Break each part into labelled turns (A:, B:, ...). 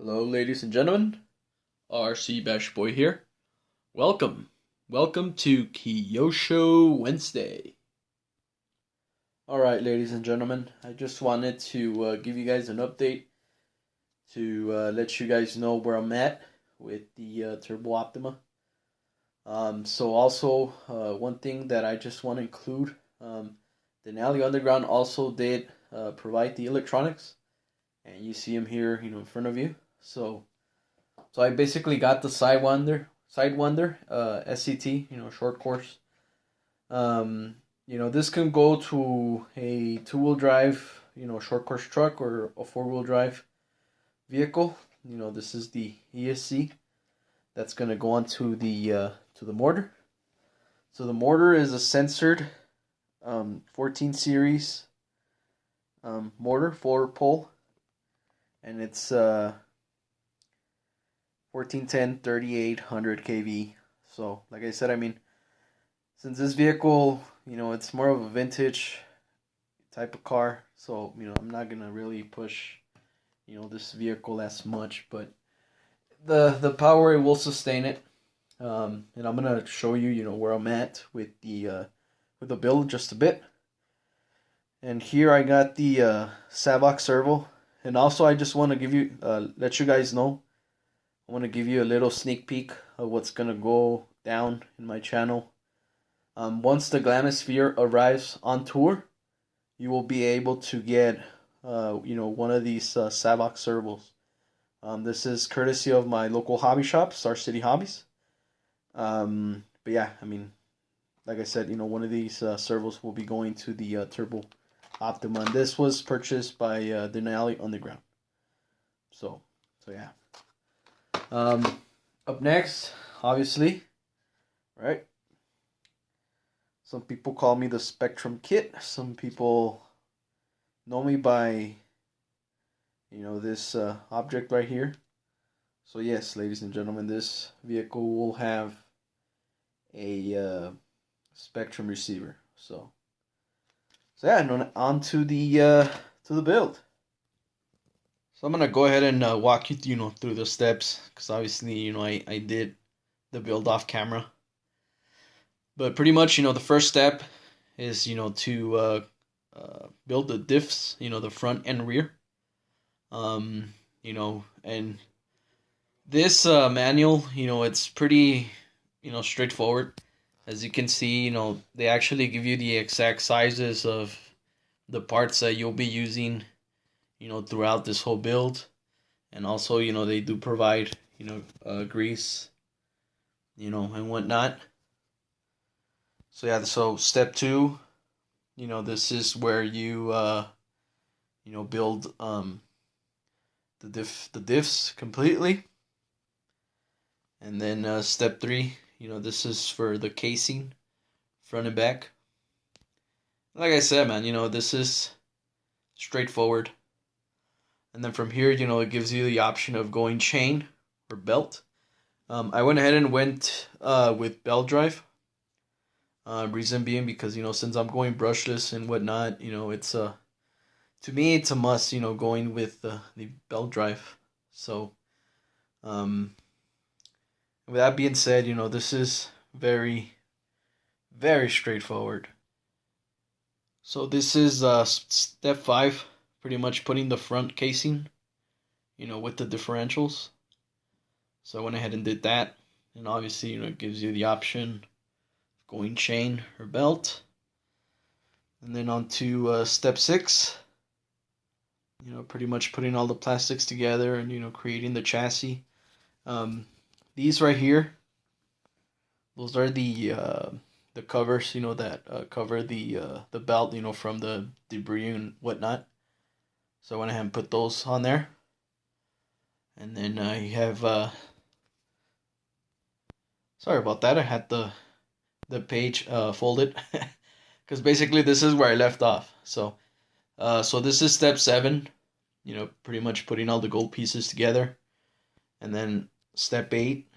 A: Hello, ladies and gentlemen. RC Bash Boy here. Welcome. Welcome to Kyosho Wednesday. Alright, ladies and gentlemen, I just wanted to give you guys an update to let you guys know where I'm at with the Turbo Optima. So also, one thing that I just want to include, Denali Underground also did provide the electronics, and you see them here, in front of you. So I basically got the Sidewinder, SCT, short course. This can go to a two-wheel drive, short course truck or a four-wheel drive vehicle. This is the ESC that's gonna go onto the motor. So the motor is a censored 14 series motor, 4-pole, and it's 1410 3800 kV. So like I said, since this vehicle, it's more of a vintage type of car, so I'm not gonna really push this vehicle as much, but the power, it will sustain it. And I'm gonna show you where I'm at with the build just a bit. And here I got the Savox servo, and also I just want to give you let you guys know, I want to give you a little sneak peek of what's gonna go down in my channel. Once the Glamisphere arrives on tour, you will be able to get one of these Savox servos. This is courtesy of my local hobby shop, Star City Hobbies. But yeah, like I said, one of these servos will be going to the Turbo Optima, and this was purchased by Denali Underground. So yeah. Up next, obviously, right? Some people call me the Spectrum Kit. Some people know me by, this object right here. So yes, ladies and gentlemen, this vehicle will have a Spectrum receiver. So yeah, on to the build. So I'm gonna go ahead and walk you through the steps, because obviously I did the build off camera. But pretty much the first step is to build the diffs, the front and rear. And this manual, it's pretty straightforward. As you can see, they actually give you the exact sizes of the parts that you'll be using throughout this whole build. And also, they do provide, grease, and whatnot. So yeah, so step 2, this is where you, build the diffs completely. And then step 3, this is for the casing, front and back. Like I said, man, this is straightforward. And then from here, it gives you the option of going chain or belt. I went ahead and went with belt drive. Reason being because, since I'm going brushless and whatnot, it's to me, it's a must, going with the belt drive. So, with that being said, this is very, very straightforward. So this is step 5. Pretty much putting the front casing, with the differentials. So I went ahead and did that. And obviously, it gives you the option of going chain or belt. And then on to step 6. Pretty much putting all the plastics together and, creating the chassis. These right here, those are the covers, that cover the belt, from the debris and whatnot. So I went ahead and put those on there. And then you have, sorry about that, I had the page folded. Because basically this is where I left off. So this is step 7, pretty much putting all the gold pieces together. And then step 8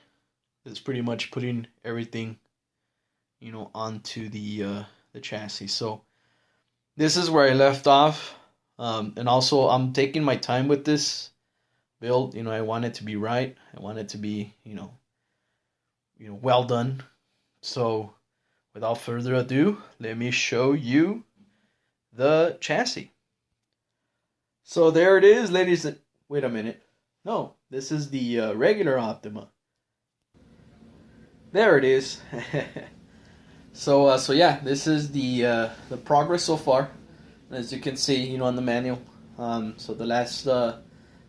A: is pretty much putting everything, onto the chassis. So this is where I left off. And also I'm taking my time with this built. I want it to be right. I want it to be, well done. So, without further ado, let me show you the chassis. So there it is, ladies. Wait a minute. No, this is the regular Optima. There it is. So yeah, this is the progress so far. As you can see, on the manual. So the last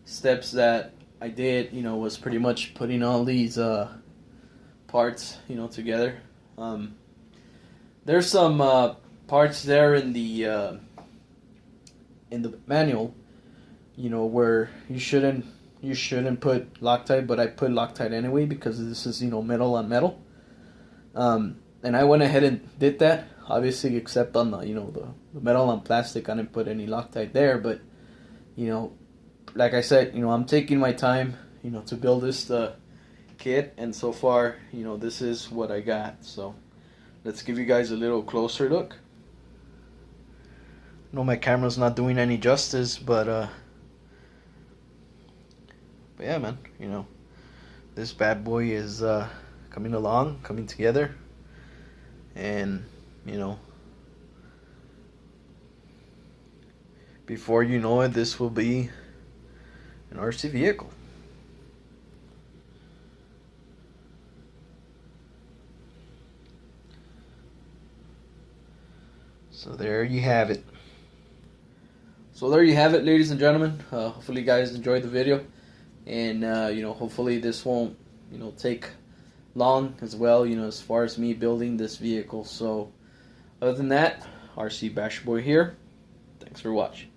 A: steps that I did, was pretty much putting all these parts, together. There's some parts there in the manual, where you shouldn't put Loctite, but I put Loctite anyway because this is metal on metal. And I went ahead and did that, obviously, except on the the metal on plastic. I didn't put any Loctite there, but like I said, I'm taking my time, to build this kit, and so far, this is what I got. So let's give you guys a little closer look. I know my camera's not doing any justice, but yeah, man, this bad boy is coming together, and before you know it, this will be an RC vehicle. So there you have it. Ladies and gentlemen. Hopefully you guys enjoyed the video, and hopefully this won't take long as well, as far as me building this vehicle. So other than that, RC Bash Boy here. Thanks for watching.